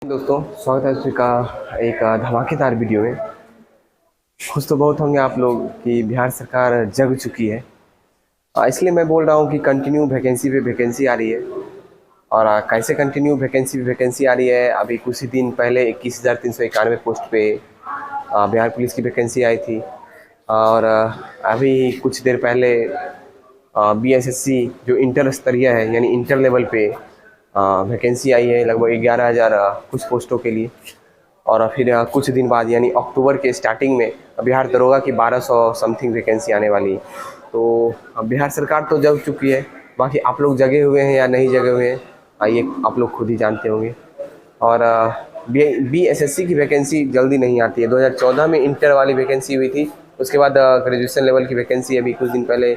दोस्तों, स्वागत है आपका एक धमाकेदार वीडियो में। खुश तो बहुत होंगे आप लोग कि बिहार सरकार जग चुकी है। इसलिए मैं बोल रहा हूँ कि कंटिन्यू वैकेंसी पे वैकेंसी आ रही है। और कैसे कंटिन्यू वैकेंसी पे वैकेंसी आ रही है, अभी कुछ ही दिन पहले 21,391 पोस्ट पे बिहार पुलिस की वैकेंसी आई थी। और अभी कुछ देर पहले बीएसएससी जो इंटर स्तरीय है यानी इंटर लेवल पे वैकेंसी आई है लगभग 11,000 कुछ पोस्टों के लिए। और फिर कुछ दिन बाद यानी अक्टूबर के स्टार्टिंग में बिहार दरोगा की 1200 समथिंग वैकेंसी आने वाली है। तो बिहार सरकार तो जग चुकी है, बाकी आप लोग जगे हुए हैं या नहीं जगे हुए हैं ये आप लोग खुद ही जानते होंगे। और बीएसएससी की वैकेंसी जल्दी नहीं आती है। 2014 में इंटर वाली वैकेंसी हुई थी, उसके बाद ग्रेजुएशन लेवल की वैकेंसी अभी कुछ दिन पहले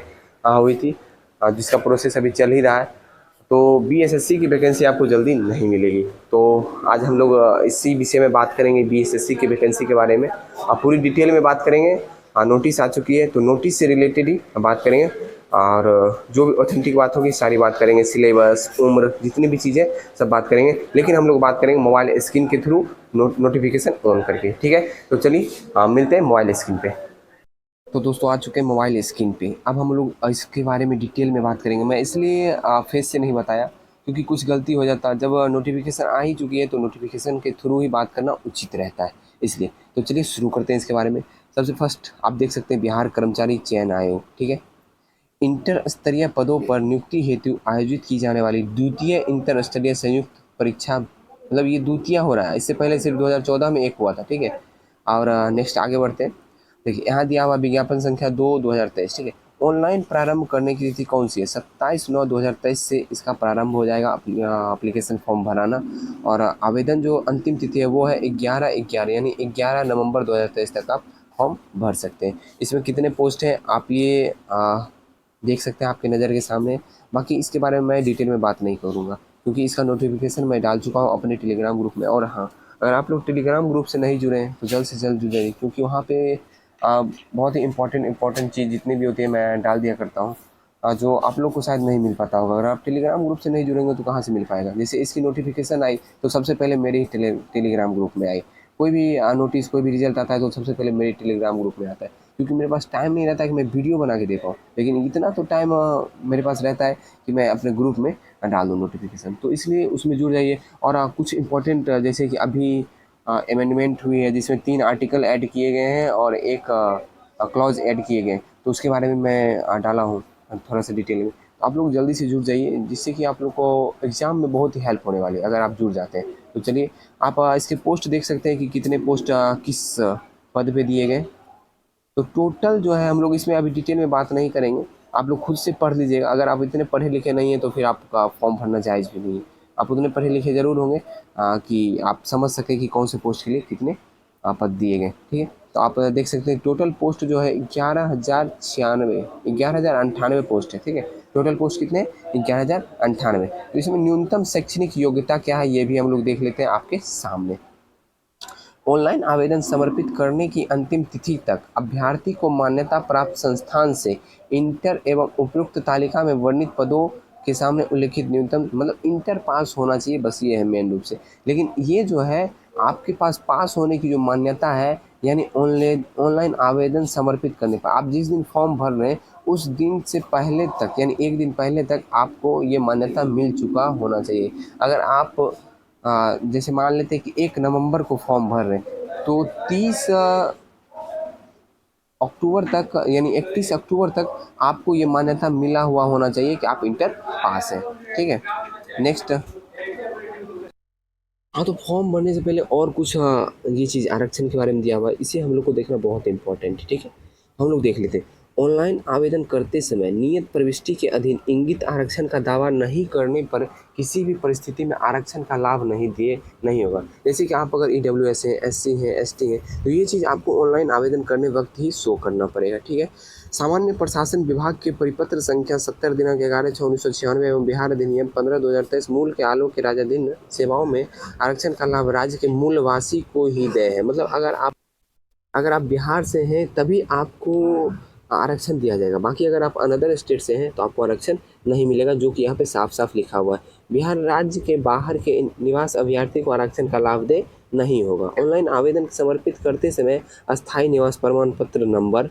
हुई थी, जिसका प्रोसेस अभी चल ही रहा है। तो बीएसएससी की वैकेंसी आपको जल्दी नहीं मिलेगी। तो आज हम लोग इसी विषय में बात करेंगे, बीएसएससी की वैकेंसी के बारे में पूरी डिटेल में बात करेंगे। नोटिस आ चुकी है तो नोटिस से रिलेटेड ही बात करेंगे, और जो भी ऑथेंटिक बात होगी सारी बात करेंगे। सिलेबस, उम्र, जितनी भी चीज़ें सब बात करेंगे, लेकिन हम लोग बात करेंगे मोबाइल स्क्रीन के थ्रू नोटिफिकेशन ऑन करके। ठीक है, तो चलिए मिलते हैं मोबाइल स्क्रीन पे। तो दोस्तों आ चुके हैं मोबाइल स्क्रीन पे। अब हम लोग इसके बारे में डिटेल में बात करेंगे। मैं इसलिए फेस से नहीं बताया क्योंकि कुछ गलती हो जाता है। जब नोटिफिकेशन आ ही चुकी है तो नोटिफिकेशन के थ्रू ही बात करना उचित रहता है, इसलिए। तो चलिए शुरू करते हैं इसके बारे में। सबसे फर्स्ट आप देख सकते हैं बिहार कर्मचारी चयन आयोग। ठीक है, इंटर स्तरीय पदों पर नियुक्ति हेतु आयोजित की जाने वाली द्वितीय इंटर स्तरीय संयुक्त परीक्षा, मतलब ये द्वितीय हो रहा है, इससे पहले सिर्फ 2014 में एक हुआ था। ठीक है, और नेक्स्ट आगे बढ़ते हैं। देखिए यहाँ दिया हुआ विज्ञापन संख्या 2/2023। ठीक है, ऑनलाइन प्रारंभ करने की तिथि कौन सी है? 27/9/2023 से इसका प्रारंभ हो जाएगा एप्लीकेशन फॉर्म भराना। और आवेदन जो अंतिम तिथि है वो है 11/11 यानी 11 नवंबर 2023 तक आप फॉर्म भर सकते हैं। इसमें कितने पोस्ट हैं आप ये देख सकते हैं आपके नज़र के सामने। बाकी इसके बारे में मैं डिटेल में बात नहीं करूँगा क्योंकि इसका नोटिफिकेशन मैं डाल चुका हूँ अपने टेलीग्राम ग्रुप में। और हाँ, अगर आप लोग टेलीग्राम ग्रुप से नहीं जुड़े हैं तो जल्द से जल्द जुड़े, क्योंकि वहाँ पे बहुत ही इंपॉर्टेंट चीज़ जितनी भी होती है मैं डाल दिया करता हूँ, जो आप लोग को शायद नहीं मिल पाता होगा। अगर आप टेलीग्राम ग्रुप से नहीं जुड़ेंगे तो कहाँ से मिल पाएगा? जैसे इसकी नोटिफिकेशन आई तो सबसे पहले मेरे ही टेलीग्राम ग्रुप में आई। कोई भी नोटिस, कोई भी रिजल्ट आता है तो सबसे पहले मेरे टेलीग्राम ग्रुप में आता है, क्योंकि मेरे पास टाइम नहीं रहता है कि मैं वीडियो बना के दे पाऊँ। लेकिन इतना तो टाइम मेरे पास रहता है कि मैं अपने ग्रुप में डाल दूँ नोटिफिकेशन, तो इसलिए उसमें जुड़ जाइए। और कुछ इंपॉर्टेंट जैसे कि अभी अमेंडमेंट हुई है जिसमें 3 आर्टिकल ऐड किए गए हैं और एक क्लॉज ऐड किए गए हैं, तो उसके बारे में मैं डाला हूँ थोड़ा सा डिटेल में। तो आप लोग जल्दी से जुड़ जाइए, जिससे कि आप लोग को एग्ज़ाम में बहुत ही हेल्प होने वाली है अगर आप जुड़ जाते हैं। तो चलिए आप इसके पोस्ट देख सकते हैं कि कितने पोस्ट किस पद पे दिए गए। तो टोटल जो है हम लोग इसमें अभी डिटेल में बात नहीं करेंगे, आप लोग खुद से पढ़ लीजिएगा। अगर आप इतने पढ़े लिखे नहीं हैं तो फिर आपका फॉर्म भरना जायज़ भी नहीं है। आप उतने पढ़े लिखे ज़रूर होंगे कि आप समझ सकें कि कौन से पोस्ट के लिए कितने पद दिए गए। ठीक है, तो आप देख सकते हैं टोटल पोस्ट जो है 11,098 पोस्ट है। ठीक है, टोटल पोस्ट कितने? 11,098। तो इसमें न्यूनतम शैक्षणिक योग्यता क्या है ये भी हम लोग देख लेते हैं आपके सामने। ऑनलाइन आवेदन समर्पित करने की अंतिम तिथि तक अभ्यर्थी को मान्यता प्राप्त संस्थान से इंटर एवं उपयुक्त तालिका में वर्णित पदों के सामने उल्लिखित न्यूनतम, मतलब इंटर पास होना चाहिए, बस ये है मेन रूप से। लेकिन ये जो है आपके पास पास होने की जो मान्यता है, यानी ऑनलाइन आवेदन समर्पित करने पर आप जिस दिन फॉर्म भर रहे हैं उस दिन से पहले तक, यानी एक दिन पहले तक आपको ये मान्यता मिल चुका होना चाहिए। अगर आप जैसे मान लेते हैं कि 1 नवंबर को फॉर्म भर रहे हैं तो 30 अक्टूबर तक यानी 31 अक्टूबर तक आपको ये मान्यता मिला हुआ होना चाहिए कि आप इंटर पास हैं। ठीक है, नेक्स्ट। हाँ, तो फॉर्म भरने से पहले और कुछ ये चीज़ आरक्षण के बारे में दिया हुआ है, इसे हम लोग को देखना बहुत इंपॉर्टेंट है। ठीक है, हम लोग देख लेते हैं। ऑनलाइन आवेदन करते समय नियत प्रविष्टि के अधीन इंगित आरक्षण का दावा नहीं करने पर किसी भी परिस्थिति में आरक्षण का लाभ नहीं होगा। जैसे कि आप अगर EWS हैं, SC हैं, ST हैं, तो ये चीज़ आपको ऑनलाइन आवेदन करने वक्त ही शो करना पड़ेगा। ठीक है, सामान्य प्रशासन विभाग के परिपत्र संख्या 70 दिनांक 11/6/1996 एवं बिहार अधिनियम 15/2023 मूल के आलोक के राज्याधीन सेवाओं में आरक्षण का लाभ राज्य के मूलवासी को ही देय है। मतलब अगर आप बिहार से हैं तभी आपको आरक्षण दिया जाएगा। बाकी अगर आप अनदर स्टेट से हैं तो आपको आरक्षण नहीं मिलेगा, जो कि यहाँ पे साफ साफ लिखा हुआ है। बिहार राज्य के बाहर के निवास अभ्यर्थी को आरक्षण का लाभ दे नहीं होगा। ऑनलाइन आवेदन समर्पित करते समय अस्थायी निवास प्रमाण पत्र नंबर,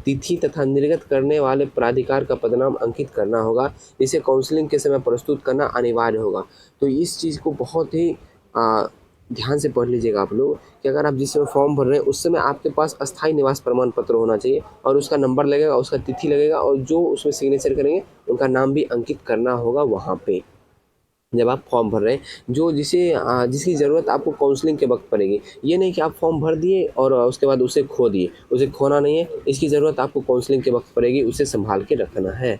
तिथि तथा निर्गत करने वाले प्राधिकार का पदनाम अंकित करना होगा। इसे काउंसलिंग के समय प्रस्तुत करना अनिवार्य होगा। तो इस चीज़ को बहुत ही ध्यान से पढ़ लीजिएगा आप लोग कि अगर आप जिस समय फॉर्म भर रहे हैं उस समय आपके पास अस्थायी निवास प्रमाण पत्र होना चाहिए और उसका नंबर लगेगा, उसका तिथि लगेगा और जो उसमें सिग्नेचर करेंगे उनका नाम भी अंकित करना होगा वहाँ पे जब आप फॉर्म भर रहे हैं, जो जिसकी ज़रूरत आपको काउंसलिंग के वक्त पड़ेगी। ये नहीं कि आप फॉर्म भर दिए और उसके बाद उसे खो दिए, उसे खोना नहीं है। इसकी ज़रूरत आपको काउंसलिंग के वक्त पड़ेगी, उसे संभाल के रखना है।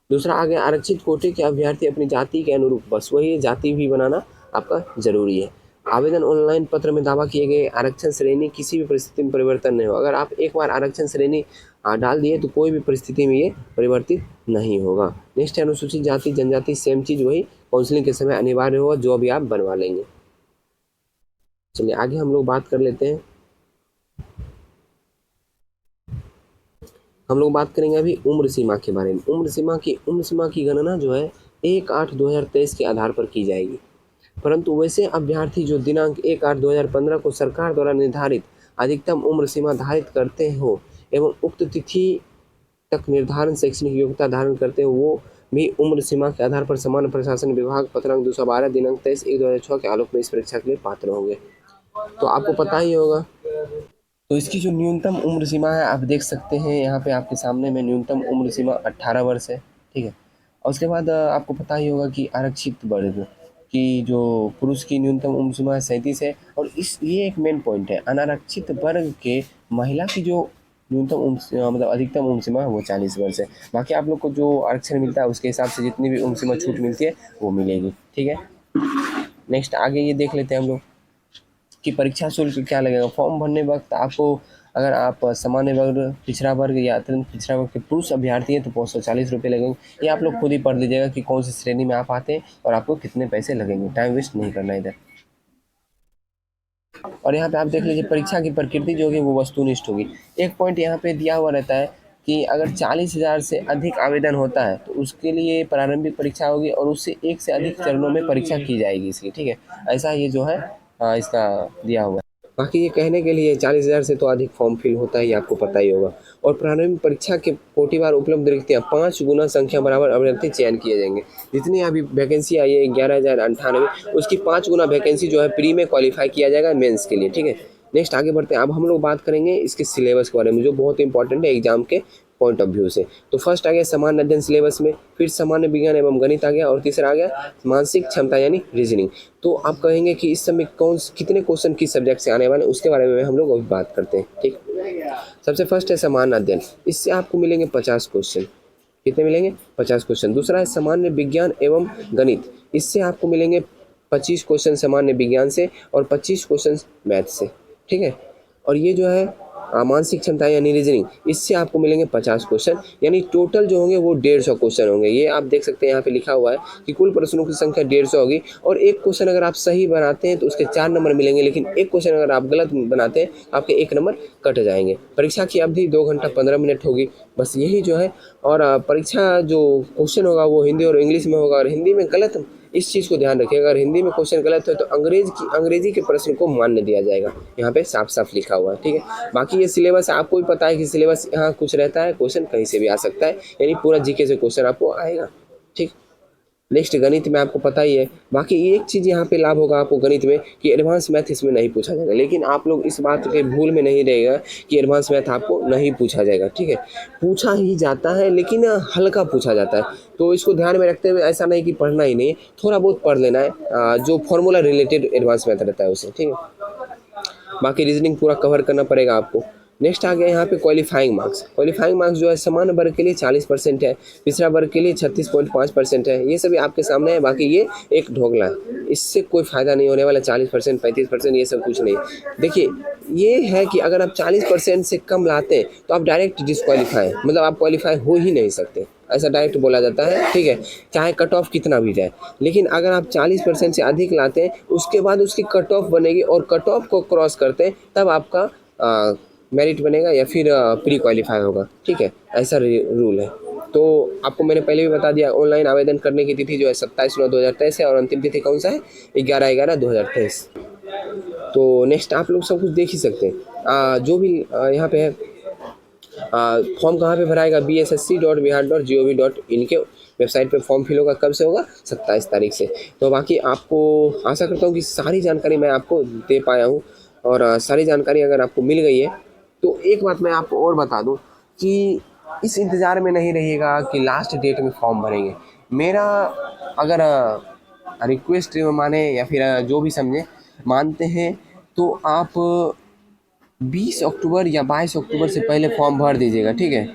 दूसरा आगे, आरक्षित कोटे के अभ्यर्थी अपनी जाति के अनुरूप, बस वही जाति भी बनाना आपका ज़रूरी है। आवेदन ऑनलाइन पत्र में दावा किए गए आरक्षण श्रेणी किसी भी परिस्थिति में परिवर्तन नहीं होगा। अगर आप एक बार आरक्षण श्रेणी डाल दिए तो कोई भी परिस्थिति में ये परिवर्तित नहीं होगा। नेक्स्ट है अनुसूचित जाति जनजाति, सेम चीज़ वही काउंसलिंग के समय अनिवार्य होगा, जो अभी आप बनवा लेंगे। चलिए आगे हम लोग बात कर लेते हैं। हम लोग बात करेंगे अभी उम्र सीमा के बारे में। उम्र सीमा की गणना जो है 1/8/2023 के आधार पर की जाएगी, परंतु वैसे अभ्यर्थी जो दिनांक 1/8/2015 को सरकार द्वारा निर्धारित अधिकतम उम्र सीमा धारित करते हो एवं उक्त तिथि तक निर्धारण शैक्षणिक योग्यता धारण करते हो, वो भी उम्र सीमा के आधार पर सामान्य प्रशासन विभाग पत्रांक 212 दिनांक 23/1/2006 के आलोक में इस परीक्षा के लिए पात्र होंगे। तो आपको पता ही होगा। तो इसकी जो न्यूनतम उम्र सीमा है आप देख सकते हैं यहाँ पे आपके सामने में, न्यूनतम उम्र सीमा 18 वर्ष है, ठीक है। और उसके बाद आपको पता ही होगा कि आरक्षित वर्ग की जो पुरुष की न्यूनतम उम्र सीमा 37 है। और ये एक मेन पॉइंट है, अनारक्षित वर्ग के महिला की जो न्यूनतम मतलब अधिकतम उम्र सीमा है वो 40 वर्ष है। बाकी आप लोग को जो आरक्षण मिलता है उसके हिसाब से जितनी भी उम्र सीमा छूट मिलती है वो मिलेगी, ठीक है। नेक्स्ट आगे ये देख लेते हैं हम लोग कि परीक्षा शुल्क क्या लगेगा। फॉर्म भरने वक्त आपको, अगर आप सामान्य वर्ग, पिछड़ा वर्ग या अत्यंत पिछड़ा वर्ग के पुरुष अभ्यर्थी हैं तो 540 रुपये लगेंगे। ये आप लोग खुद ही पढ़ लीजिएगा कि कौन सी श्रेणी में आप आते हैं और आपको कितने पैसे लगेंगे, टाइम वेस्ट नहीं करना इधर। और यहाँ पे आप देख लीजिए परीक्षा की प्रकृति जो होगी वो वस्तुनिष्ठ होगी। एक पॉइंट यहाँ पे दिया हुआ रहता है कि अगर 40,000 से अधिक आवेदन होता है तो उसके लिए प्रारंभिक परीक्षा होगी और उससे एक से अधिक चरणों में परीक्षा की जाएगी इसकी, ठीक है। ऐसा ये जो है इसका दिया हुआ है। बाकी ये कहने के लिए 40,000 से तो अधिक फॉर्म फिल होता है, आपको पता ही होगा। और प्रारंभिक परीक्षा के कोटिवार उपलब्ध रिक्तियाँ 5 गुना संख्या बराबर अभ्यर्थी चयन किए जाएंगे। जितनी अभी वैकेंसी आई है 11,098, उसकी 5 गुना वैकेंसी जो है प्री में क्वालिफाई किया जाएगा मेंस के लिए, ठीक है। नेक्स्ट आगे बढ़ते हैं। अब हम लोग बात करेंगे इसके सिलेबस के बारे में, जो बहुत इंपॉर्टेंट है एग्जाम के पॉइंट ऑफ व्यू से। तो फर्स्ट आ गया सामान्य अध्ययन सिलेबस में, फिर सामान्य विज्ञान एवं गणित आ गया और तीसरा आ गया मानसिक क्षमता यानी रीजनिंग। तो आप कहेंगे कि इस समय कितने क्वेश्चन किस सब्जेक्ट से आने वाले, उसके बारे में हम लोग अभी बात करते हैं, ठीक। सबसे फर्स्ट है सामान्य अध्ययन, इससे आपको मिलेंगे 50 क्वेश्चन। कितने मिलेंगे? 50 क्वेश्चन। दूसरा है सामान्य विज्ञान एवं गणित, इससे आपको मिलेंगे 25 क्वेश्चन सामान्य विज्ञान से और 25 क्वेश्चन मैथ से, ठीक है। और ये जो है मानसिक क्षमता यानी रीजनिंग, इससे आपको मिलेंगे 50 क्वेश्चन, यानी टोटल जो होंगे वो 150 क्वेश्चन होंगे। ये आप देख सकते हैं यहाँ पे लिखा हुआ है कि कुल प्रश्नों की संख्या 150 होगी और एक क्वेश्चन अगर आप सही बनाते हैं तो उसके 4 नंबर मिलेंगे, लेकिन एक क्वेश्चन अगर आप गलत बनाते हैं आपके 1 नंबर कट जाएंगे। परीक्षा की अवधि 2 घंटा 15 मिनट होगी, बस यही जो है। और परीक्षा जो क्वेश्चन होगा वो हिंदी और इंग्लिश में होगा। और हिंदी में गलत, इस चीज़ को ध्यान रखिए, अगर हिंदी में क्वेश्चन गलत है तो अंग्रेजी के प्रश्न को मान्य दिया जाएगा, यहाँ पे साफ साफ लिखा हुआ है, ठीक है। बाकी ये सिलेबस आपको भी पता है कि सिलेबस यहाँ कुछ रहता है, क्वेश्चन कहीं से भी आ सकता है, यानी पूरा जीके से क्वेश्चन आपको आएगा, ठीक। नेक्स्ट गणित में आपको पता ही है। बाकी एक चीज़ यहाँ पे लाभ होगा आपको गणित में कि एडवांस मैथ इसमें नहीं पूछा जाएगा, लेकिन आप लोग इस बात के भूल में नहीं रहेगा कि एडवांस मैथ आपको नहीं पूछा जाएगा, ठीक है। पूछा ही जाता है लेकिन हल्का पूछा जाता है, तो इसको ध्यान में रखते हुए ऐसा नहीं कि पढ़ना ही नहीं है, थोड़ा बहुत पढ़ लेना है जो फॉर्मूला रिलेटेड एडवांस मैथ रहता है उसे, ठीक है। बाकी रीजनिंग पूरा कवर करना पड़ेगा आपको। नेक्स्ट आ गया यहाँ पे क्वालिफाइंग मार्क्स। क्वालिफाइंग मार्क्स जो है सामान्य वर्ग के लिए 40% है, पिछड़ा वर्ग के लिए 36.5% है। ये सभी आपके सामने है, बाकी ये एक ढोकला है, इससे कोई फ़ायदा नहीं होने वाला। 40%, 35% ये सब कुछ नहीं। देखिए ये है कि अगर आप 40% से कम लाते हैं तो आप डायरेक्ट डिस्क्वालीफाई, मतलब आप क्वालिफाई हो ही नहीं सकते, ऐसा डायरेक्ट बोला जाता है, ठीक है, चाहे कट ऑफ कितना भी जाए। लेकिन अगर आप 40% से अधिक लाते हैं उसके बाद उसकी कट ऑफ बनेगी और कट ऑफ को क्रॉस करते हैं तब आपका मेरिट बनेगा या फिर प्री क्वालिफाई होगा, ठीक है, ऐसा रूल है। तो आपको मैंने पहले भी बता दिया, ऑनलाइन आवेदन करने की तिथि जो है 27/9/2023 है और अंतिम तिथि कौन सा है 11/11/2023। तो नेक्स्ट आप लोग सब कुछ देख ही सकते हैं। जो भी यहाँ पे है फॉर्म कहाँ पे भराएगा, bssc.bihar.gov.in के वेबसाइट पे फॉर्म फिल होगा। कब से होगा, 27 तारीख से। तो बाकी आपको आशा करता हूँ कि सारी जानकारी मैं आपको दे पाया हूँ, और सारी जानकारी अगर आपको मिल गई है तो एक बात मैं आपको और बता दूँ कि इस इंतज़ार में नहीं रहिएगा कि लास्ट डेट में फॉर्म भरेंगे। मेरा अगर रिक्वेस्ट माने या फिर जो भी समझे मानते हैं तो आप 20 अक्टूबर या 22 अक्टूबर से पहले फॉर्म भर दीजिएगा, ठीक है।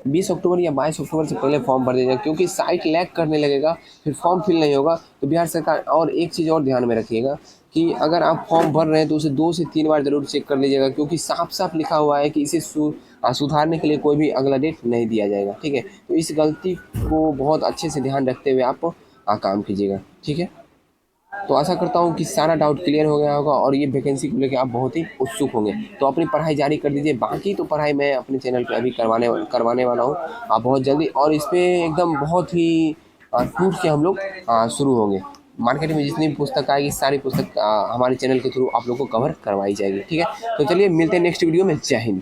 20 अक्टूबर या 22 अक्टूबर से पहले फॉर्म भर दीजिएगा, क्योंकि साइट लैग करने लगेगा, फिर फॉर्म फिल नहीं होगा। तो बिहार सरकार, और एक चीज़ और ध्यान में रखिएगा कि अगर आप फॉर्म भर रहे हैं तो उसे 2 से 3 बार ज़रूर चेक कर लीजिएगा, क्योंकि साफ साफ लिखा हुआ है कि इसे सुधारने के लिए कोई भी अगला डेट नहीं दिया जाएगा, ठीक है। तो इस गलती को बहुत अच्छे से ध्यान रखते हुए आप काम कीजिएगा, ठीक है। तो आशा करता हूँ कि सारा डाउट क्लियर हो गया होगा और ये वैकेंसी को लेकर आप बहुत ही उत्सुक होंगे। तो अपनी पढ़ाई जारी कर दीजिए। बाकी तो पढ़ाई मैं अपने चैनल पे अभी करवाने वाला हूँ आप बहुत जल्दी, और इस पर एकदम बहुत ही टूट के हम लोग शुरू होंगे। मार्केट में जितनी भी पुस्तक आएगी सारी पुस्तक हमारे चैनल के थ्रू आप लोग को कवर करवाई जाएगी, ठीक है। तो चलिए मिलते हैं नेक्स्ट वीडियो में। जय हिंद।